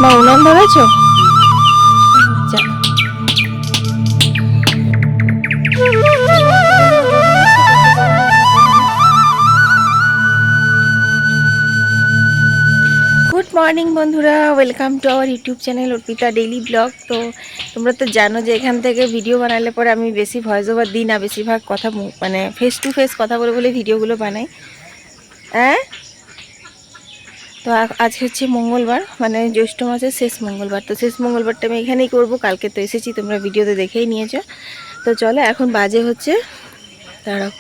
মা উনান ধরেছ? Good morning বন্ধুরা, welcome to our YouTube channel Arpita daily blog. তো তোমরা তো জানো যে এখান থেকে ভিডিও বানালে পরে আমি বেশি ভয়েস ওভার দিই না, বেশিরভাগ কথা মানে ফেস টু ফেস কথা বলে বলে ভিডিওগুলো বানাই। হ্যাঁ, তো আজকে হচ্ছে মঙ্গলবার, মানে জ্যৈষ্ঠ মাসের শেষ মঙ্গলবার। তো শেষ মঙ্গলবারটা আমি এখানেই করবো। কালকে তো এসেছি, তোমরা ভিডিওতে দেখেই নিয়েছো। তো চলো, এখন বাজে হচ্ছে দাঁড়াও,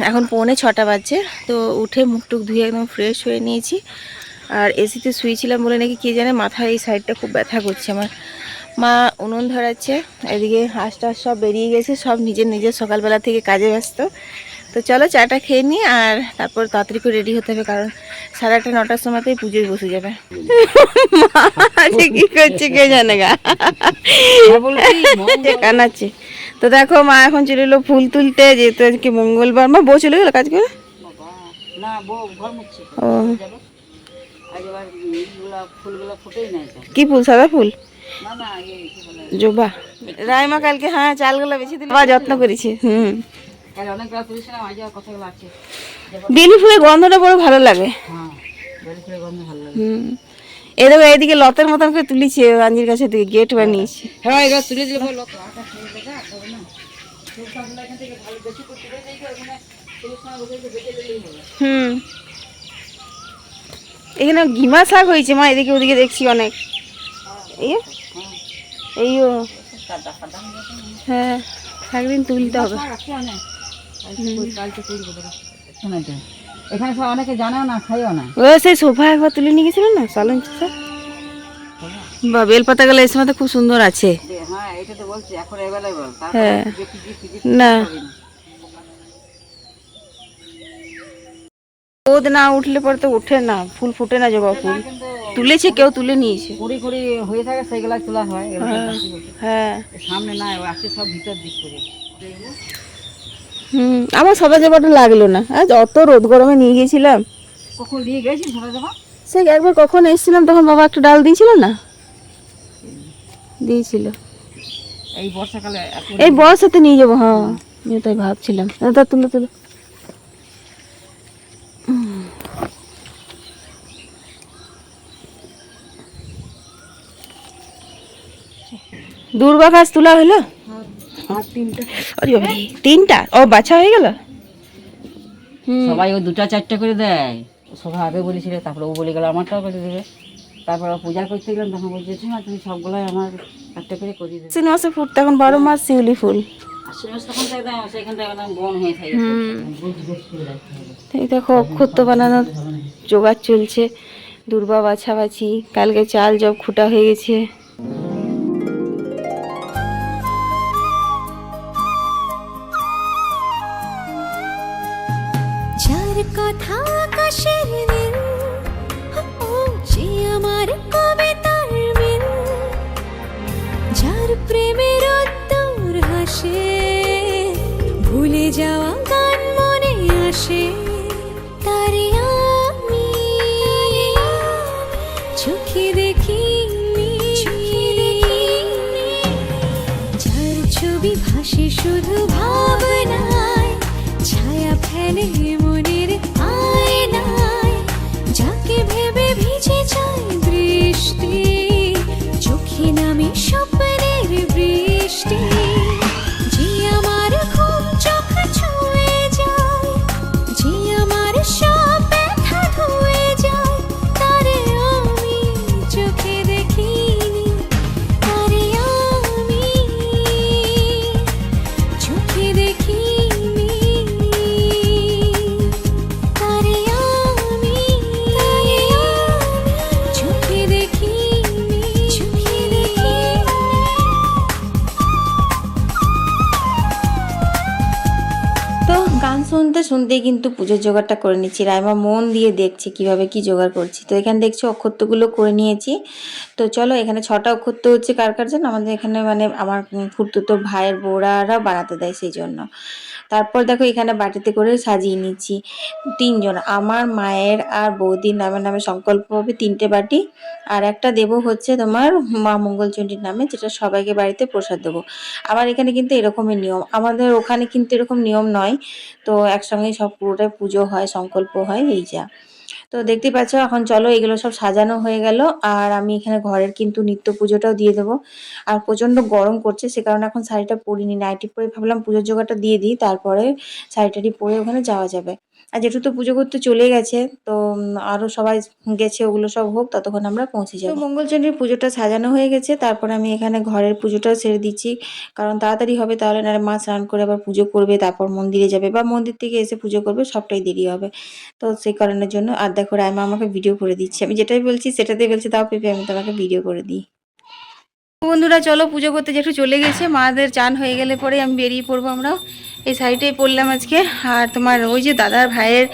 এখন 6:45 বাজছে। তো উঠে মুখ টুক ধুয়ে একদম ফ্রেশ হয়ে নিয়েছি। আর এসিতে শুয়েছিলাম বলে নাকি কে জানে মাথার এই সাইডটা খুব ব্যথা করছে আমার। মা উনুন ধরাচ্ছে, এদিকে হাঁস টাস সব বেরিয়ে গেছে, সব নিজের নিজের সকালবেলা থেকে কাজে ব্যস্ত। তো চলো চাটা খেয়ে নিই, আর তারপর তাড়াতাড়ি করে রেডি হতে হবে, কারণ 8:30 9টার সময়তেই পুজোয় বসে যাবে। কি করছে কে জানে গা, কানাচ্ছে। তো দেখো মা এখন চলে এলো ফুল তুলতে, যেহেতু আজকে মঙ্গলবার। মা বউ চলে গেলো কাজ করে? ও, কি ফুল? সাদা ফুল, জবা। রাইমা কালকে হ্যাঁ চালগুলো বেছে দিল, যত্ন করেছে। বেলি ফুলের গন্ধটা বড় ভালো লাগে। এই দেখো এইদিকে লতের মতন করে তুলিছে, আঞ্জির কাছে থেকে গেট বানিয়েছে। হ্যাঁ, এবার তুলে দিলে এখানে ঘিমা শাক হয়েছে মা, এদিকে ওদিকে দেখছি অনেক। এইও হ্যাঁ, একদিন তুলতে হবে। এখানে সব অনেকে জানেও না, খাইও না। ও সেই সোফা একবার তুলে নিয়ে গেছিল না সালন চাষা, বা বেলপাতা গেলে এই সময় তো খুব সুন্দর আছে। হ্যাঁ, এটা তো বলছি এখন অ্যাভেলেবল। হ্যাঁ, না রোদ না উঠলে পরে তো ওঠে না, ফুল ফুটে না। জবা ফুল তুলেছে, কেউ তুলে নিয়েছে, কুড়ি কুড়ি হয়ে থাকে, সেগুলা তোলা হয়। হ্যাঁ, সামনে না আছে, সব ভিতর দিক করে। আমার সাদা জবাটা লাগলো না, আজ অত রোদ গরমে নিয়ে গিয়েছিলাম। কখন দিয়ে গেছিস সাদা জবা? সে একবার কখন এসেছিলাম তখন বাবা একটা ডাল দিয়েছিল না, দিয়েছিল। এই বর্ষাকালে, এই বর্ষাতে নিয়ে যাবো। হ্যাঁ, আমি তাই ভাবছিলাম। তা তুলো তুলো। দুর্বা গাছ তোলা হলো? তিনটা? ও বাছা হয়ে গেল। সবাই ও 2টা 4টা করে দেয়। সবাই আগে বলেছিল, তারপরে ও বলে গেল আমারটাও করে দেবে। তারপর পূজা করতে গেলাম, তখন বলছে না তুমি সবগুলাই আমার একটা করে করে দেবে। আশ্বিন মাসে ফুট, তখন 12 মাস শিউলি ফুল। এই দেখো অক্ষত বানানোর জোগাড় চলছে, দুর্বা বাছাবাছি। কালকে চাল জব খুঁটা হয়ে গেছে। যার কথা আকাশের নীল, ও যে আমার কবিতার মিল, যার প্রেমের উত্তর হাসে, ভুলে যাওয়া গান মনে আসে, তারে আমি চোখে দেখিনি, যার ছবি ভাসে শুধু ভাবনায়, ছায়া ফেলে মনের আয়নায়, যাকে ভেবে ভিজে যায় বৃষ্টি, চোখে নামে স্বপ্নের বৃষ্টি, যে আমার ঘুম চোখ ছুঁয়ে যায়, যে আমার সব ব্যথা ধুয়ে যায়, তারে আমি চোখে দেখিনি, তারে আমি চোখে গান শুনতে শুনতেই কিন্তু পুজোর জোগাড়টা করে নিচ্ছি। রাইমা মন দিয়ে দেখছে কিভাবে কি জোগাড় করছি। তো এখানে দেখছি অক্ষত্বগুলো করে নিয়েছি। তো চলো, এখানে 6টা অক্ষত্ব হচ্ছে কার কার জন্য, আমাদের এখানে মানে আমার খুড়তুতো ভাইয়ের বউরারা বানাতে দেয়, সেই জন্য। তারপর দেখো এখানে বাটিতে করে সাজিয়ে নিচ্ছি 3জন, আমার মায়ের আর বৌদির নামে নামে সংকল্প হবে 3টে বাটি, আর একটা দেবো হচ্ছে তোমার মা মঙ্গলচণ্ডীর নামে, যেটা সবাইকে বাড়িতে প্রসাদ দেবো। আমার এখানে কিন্তু এরকমই নিয়ম, আমাদের ওখানে কিন্তু এরকম নিয়ম নয়। তো একসঙ্গেই সব পুরোটাই পুজো হয়, সংকল্প হয়, এই যা। তো দেখতে পাচ্ছ, এখন চলো এগুলো সব সাজানো হয়ে গেল, আর আমি এখানে ঘরের কিন্তু নিত্য পুজোটাও দিয়ে দেবো। আর প্রচণ্ড গরম করছে, সে কারণে এখন শাড়িটা পরিনি, নাইটি পরে ভাবলাম পুজোর জোগাড়টা দিয়ে দিই, তারপরে শাড়িটারি পরে ওখানে যাওয়া যাবে। আর যেটু তো পুজো করতে চলে গেছে, তো আরও সবাই গেছে, ওগুলো সব হোক, ততক্ষণ আমরা পৌঁছে যাবো। তো মঙ্গলচণ্ডীর পুজোটা সাজানো হয়ে গেছে, তারপর আমি এখানে ঘরের পুজোটাও সেরে দিচ্ছি, কারণ তাড়াতাড়ি হবে, তাহলে না মা স্নান করে আবার পুজো করবে, তারপর মন্দিরে যাবে, বা মন্দির থেকে এসে পুজো করবে, সবটাই দেরি হবে। তো সেই কারণের জন্য। আর দেখো রাইমা আমাকে ভিডিও করে দিচ্ছে, আমি যেটাই বলছি সেটাতেই বলছি, তাও পেপে আমি তোমাকে ভিডিও করে দিই। বন্ধুরা চলো, পুজো করতে যেটু চলে গেছে, মাদের চান হয়ে গেলে পরে আমি বেরিয়ে পড়বো। আমরাও এই শাড়িটাই পরলাম আজকে। আর তোমার ওই যে দাদার ভাইয়ের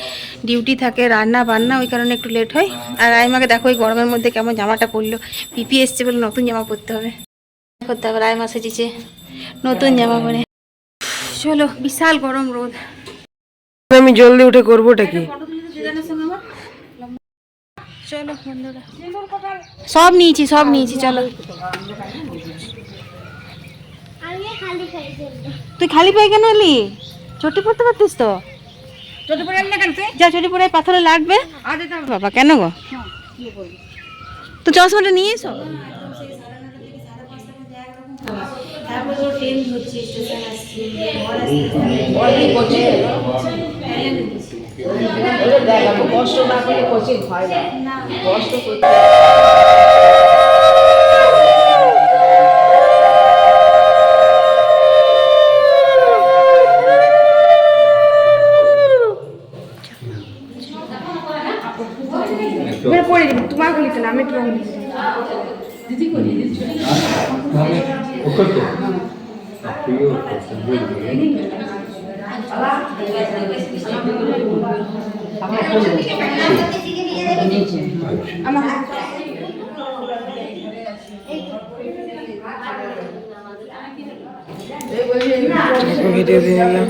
ডিউটি থাকে, রান্না বান্না, ওই কারণে একটু লেট হয়। আর রাইমাকে দেখো এই গরমের মধ্যে কেমন জামাটা পরলো, পিপি এসছে বলে নতুন জামা পরতে হবে, করতে হবে। রাইমা সেজেছে নতুন জামা পরে। চলো, বিশাল গরম রোদ। আমি জলদি উঠে করবোটা কি? চলো বন্ধুরা, সব নিয়েছি চলো। তুই খালি পায়ে কেন এলি? চটি পড়তে পারতিস তো। চটি পরে না কেন তুই? যা, চটি পরে পাথরে লাগবে বাবা। কেন গো? তো চশমাটা নিয়ে এসো। কষ্ট না করে কোচিং হয় না, কষ্ট করতে। ভিডিও দিয়ে নিলাম।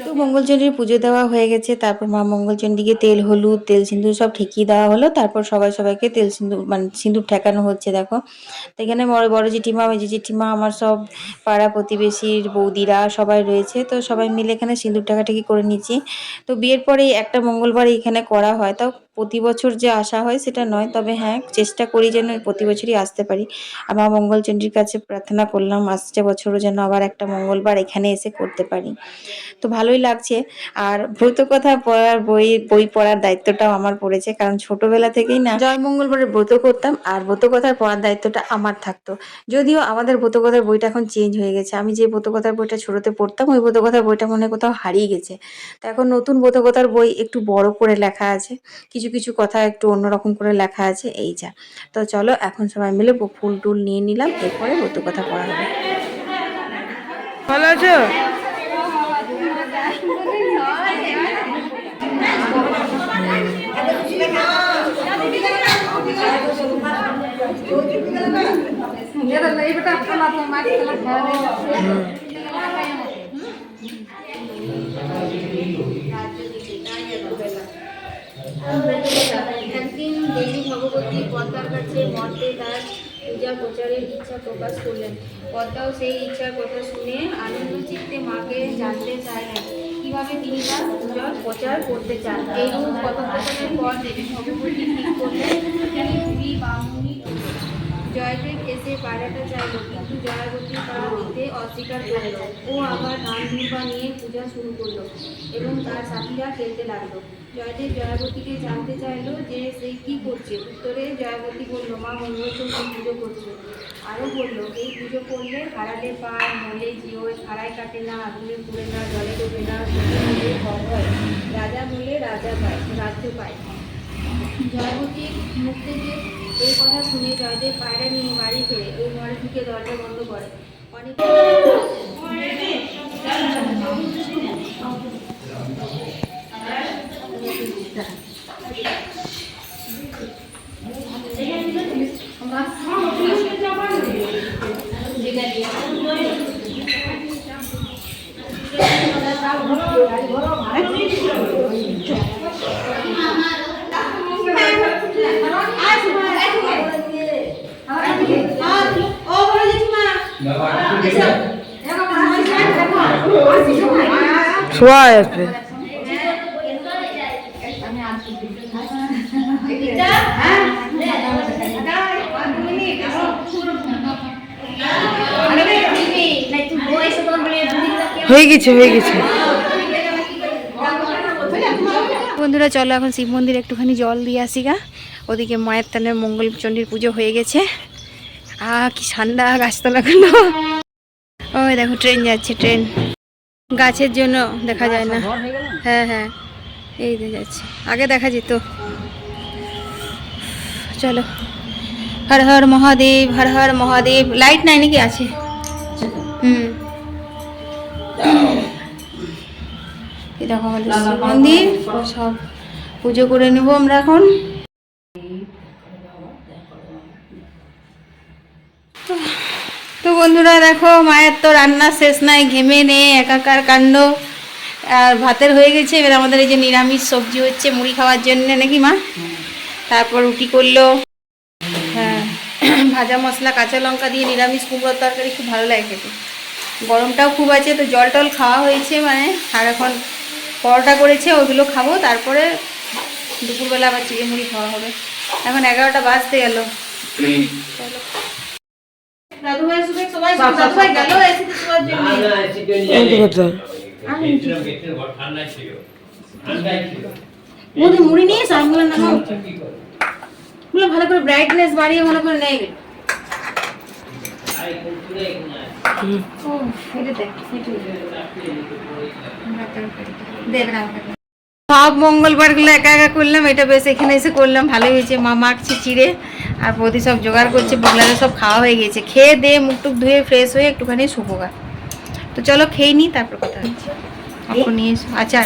তো মঙ্গলচণ্ডীর পুজো দেওয়া হয়ে গেছে, তারপর মা মঙ্গলচণ্ডীকে তেল হলুদ তেল সিঁদুর সব ঠেকিয়ে দেওয়া হলো, তারপর সবাইকে তেল সিঁদুর মানে সিঁদুর ঠেকানো হচ্ছে। দেখো তো এখানে বড় বড় জেঠিমা, মেজি জেঠিমা, আমার সব পাড়া প্রতিবেশীর বৌদিরা সবাই রয়েছে, তো সবাই মিলে এখানে সিঁদুর ঠেকাঠেকি করে নিচ্ছি। তো বিয়ের পরে একটা মঙ্গলবার এখানে করা হয়, তাও প্রতি বছর যে আসা হয় সেটা নয়, তবে হ্যাঁ চেষ্টা করি যেন প্রতি বছরই আসতে পারি। আমার মঙ্গলচণ্ডীর কাছে প্রার্থনা করলাম আসছে বছরও যেন আবার একটা মঙ্গলবার এখানে এসে করতে পারি। তো ভালোই লাগছে। আর ব্রতকথা পড়ার বই পড়ার দায়িত্বটাও আমার পড়েছে, কারণ ছোটবেলা থেকেই না জয় মঙ্গলবারের ব্রত করতাম, আর ব্রতকথার পড়ার দায়িত্বটা আমার থাকতো। যদিও আমাদের ব্রতকথার বইটা এখন চেঞ্জ হয়ে গেছে, আমি যে ব্রতকথার বইটা ছোটতে পড়তাম ওই ব্রতকথার বইটা মনে হয় কোথাও হারিয়ে গেছে। তো এখন নতুন ব্রতকথার বই একটু বড় করে লেখা আছে, কিছু কিছু কথা একটু অন্যরকম করে লেখা আছে, এই যা। তো চলো এখন সবাই মিলে ফুল টুল নিয়ে নিলাম, এরপরে ব্রতকথা পড়া হবে। ভালো আছো? একদিন দেবী ভগবতী পদ্মার কাছে মর্তে তার পূজা প্রচারের ইচ্ছা প্রকাশ করলেন। পদ্মাও সেই ইচ্ছার কথা শুনে আনন্দ চিত্তে মাকে জানতে চাইলেন কিভাবে তিনি তার পূজার প্রচার করতে চান। এইরূপ কথোপকথনের পর দেবী ভগবতী ঠিক করলেন তিনি পুরী বামুনি জয়দেব এসে পায়রাটা চাইল, কিন্তু জয়াবতী তা দিতে অস্বীকার করল। ও আবার ধান ধূপা নিয়ে পূজা শুরু করলো এবং তার সাথীরা খেলতে লাগলো। জয়দেব জয়াবতীকে জানতে চাইলো যে সে কি করছে। উত্তরে জয়াবতী বলল, মা মঙ্গলচন্দ্র পুজো করছে। আরও বলল, এই পুজো করলে হারালে পায়, মলে জিওয়, খাড়ায় কাটে না, আগুনে পুড়ে না, জলে ডোবে না, মলে ফল হয়, রাজা বলে রাজা পায়, রাজ্য পায়। জয়াবতীর মুখ থেকে এই কথা শুনে জয়দেব পায়রা নিয়ে বাড়ি ফেরে ওই ঘরে ঢুকে দরজা বন্ধ করে। অনেক শোয়া আসবে। হয়ে গেছে হয়ে গেছে। বন্ধুরা চলো এখন শিব মন্দিরে একটুখানি জল দিয়ে আসি গা। ওদিকে মায়ের তানের মঙ্গলচণ্ডীর পুজো হয়ে গেছে। কি ঠান্ডা গাছতলাগুলো। ওই দেখো ট্রেন যাচ্ছে, ট্রেন গাছের জন্য দেখা যায় না। ঘর হয়ে গেল। হ্যাঁ হ্যাঁ এই যে যাচ্ছে, আগে দেখা যেত। চলো, হর হর মহাদেব, হর হর মহাদেব। লাইট নাই নাকি? আছে। হুম, এই দেখো আমাদের শিব মন্দির, সব পুজো করে নেব আমরা এখন। তো বন্ধুরা দেখো, মায়ের তো রান্না শেষ নাই, ঘেমে নে একাকার কাণ্ড। আর ভাতের হয়ে গেছে, এবার আমাদের এই যে নিরামিষ সবজি হচ্ছে মুড়ি খাওয়ার জন্য, নাকি মা? তারপর রুটি করলো। হ্যাঁ, ভাজা মশলা কাঁচা লঙ্কা দিয়ে নিরামিষ কুমড়োর তরকারি খুব ভালো লাগে খেতে। গরমটাও খুব আছে, তো জল টল খাওয়া হয়েছে মানে। আর এখন পরোটা করেছে, ওগুলো খাবো। তারপরে দুপুরবেলা আবার চিড়ে মুড়ি খাওয়া হবে। এখন 11টা বাজতে গেল। চলো, দাদুভাই শুধু সবাই দাদুভাই গেল এসিতে শোয়ার জন্য। মুড়ি নিয়ে সবগুলো নামাও, গুলো ভালো করে ব্রাইটনেস বাড়িয়ে ভালো করে নেই। সব মঙ্গলবার গুলো একা একা করলাম, এটা বেশ এখানে এসে করলাম, ভালোই হয়েছে। মা মাখছে চিড়ে, আর বৌদি সব জোগাড় করছে। বগলারে সব খাওয়া হয়ে গেছে, খেয়ে দিয়ে মুখ টুক ধুয়ে ফ্রেশ হয়ে একটুখানি শুকোগা। তো চলো খেয়ে নিই, তারপর কথা হচ্ছে। অল্প নিয়ে এসো আচার,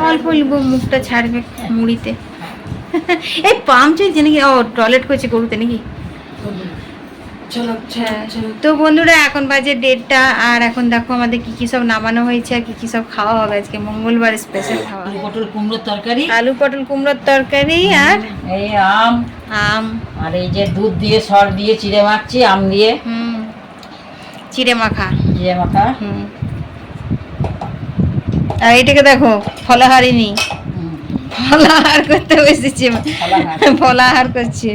অল্প নিবো, মুখটা ছাড়বে মুড়িতে। এই পাম্প চলছে নাকি? ও টয়লেট করছে গরুতে নাকি? হ্যাঁ, তো বন্ধুরা এখন বাজে 1:30, আর এখন দেখো আমাদের কি কি সব নামানো হয়েছে আর কি কি সব খাওয়া হবে আজকে। মঙ্গলবার স্পেশাল খাওয়া, পটল কুমড়োর তরকারি, আলু পটল কুমড়োর তরকারি, আর এই আম, আম, আর এই যে দুধ দিয়ে সর দিয়ে চিড়ে মাখছি, আম দিয়ে চিড়ে মাখা, চিড়ে মাখা। আর এটাকে দেখো ফলাহারিনি, ফলাহার করতে বসেছে, ফলাহার করছে।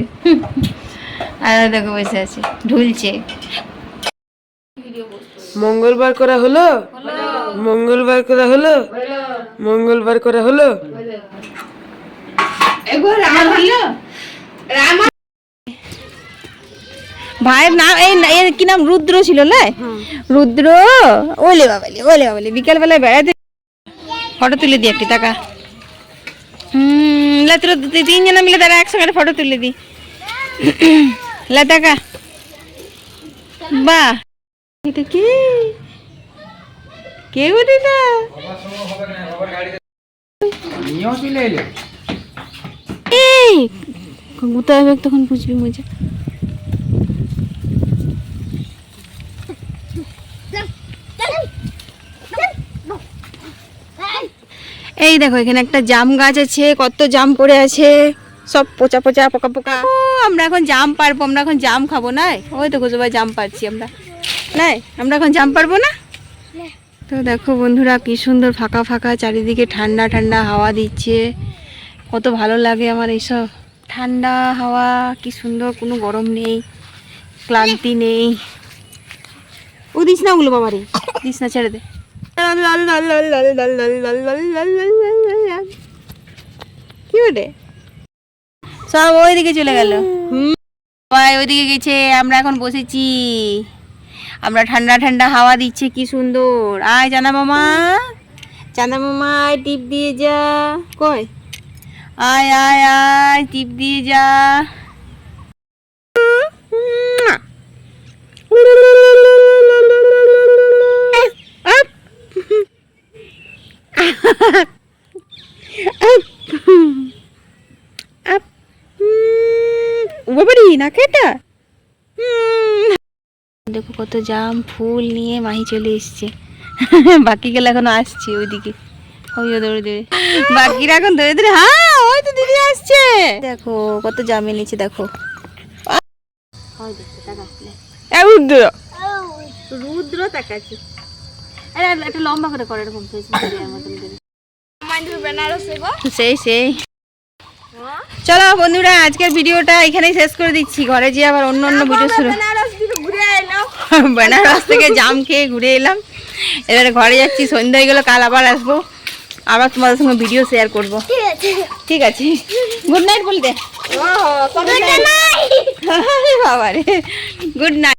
আর দেখো বসে আছে, ঢুলছে। মঙ্গলবার করা হলো, মঙ্গলবার করা হলো, মঙ্গলবার করা হলো। ভাইয়ের নাম এই কি নাম? রুদ্র ছিল না? রুদ্র। ওলে বাবালি, ওলে বাবালি, বিকাল বেলায় বেড়াতে। ফটো তুলে দি একটি, টাকা। তোর 3 জন মিলে তারা একসঙ্গে ফটো তুলে দি। টাকা। বাহ, এটা কি? কে গো দিদা? এই কোথায় তখন বুঝবি মজা। এই দেখো এখানে একটা জাম গাছ আছে, কত জাম পড়ে আছে, সব পচা পচা পোকা পোকা। আমরা এখন জাম পারবো, আমরা এখন জাম খাবো না? ওই দেখো সবাই জাম পারছি আমরা, নাই আমরা এখন জাম পারবো না। তো দেখো বন্ধুরা কি সুন্দর ফাঁকা ফাঁকা, চারিদিকে ঠান্ডা ঠান্ডা হাওয়া দিচ্ছে, কত ভালো লাগে আমার এইসব ঠান্ডা হাওয়া, কি সুন্দর, কোনো গরম নেই। ক্লান্তি নেই। ও দিস না ওগুলো বাবারে, দিস না, ছেড়ে দে। কি ওটা? সব ওইদিকে চলে গেল, সবাই ওইদিকে গেছে, আমরা এখন বসেছি, আমরা ঠান্ডা ঠান্ডা হাওয়া দিচ্ছে, কি সুন্দর। আয় জানা মামা, চাঁদা মামা আয়, টিপ দিয়ে যা। কই? আয় আয় আয়, টিপ দিয়ে যা। বাবারি না কেটা। দেখো কত জাম ফুল নিয়ে মাহি চলে এসছে। বাকি গেলে এখনো আসছে ওইদিকে, ওই দৌড়ে দৌড়ে বাকিরা এখন দৌড়ে দৌড়ে। হ্যাঁ ওই তো দিদি আসছে, দেখো কত জাম এনেছে, দেখো। রুদ্র রুদ্র তাকাচ্ছে। একটা লম্বা করে করে এরকম সেই সেই। চলো বন্ধুরা, আজকের ভিডিওটা এখানেই শেষ করে দিচ্ছি। ঘরে যেয়ে আবার অন্য অন্য ভিডিও শুরু। বেনারস থেকে জাম খেয়ে ঘুরে এলাম, এবারে ঘরে যাচ্ছি, সন্ধ্যা হয়ে গেলো, কাল আবার আসবো, আবার তোমাদের সঙ্গে ভিডিও শেয়ার করবো। ঠিক আছে, গুড নাইট বলতে। বাবা রে, গুড নাইট।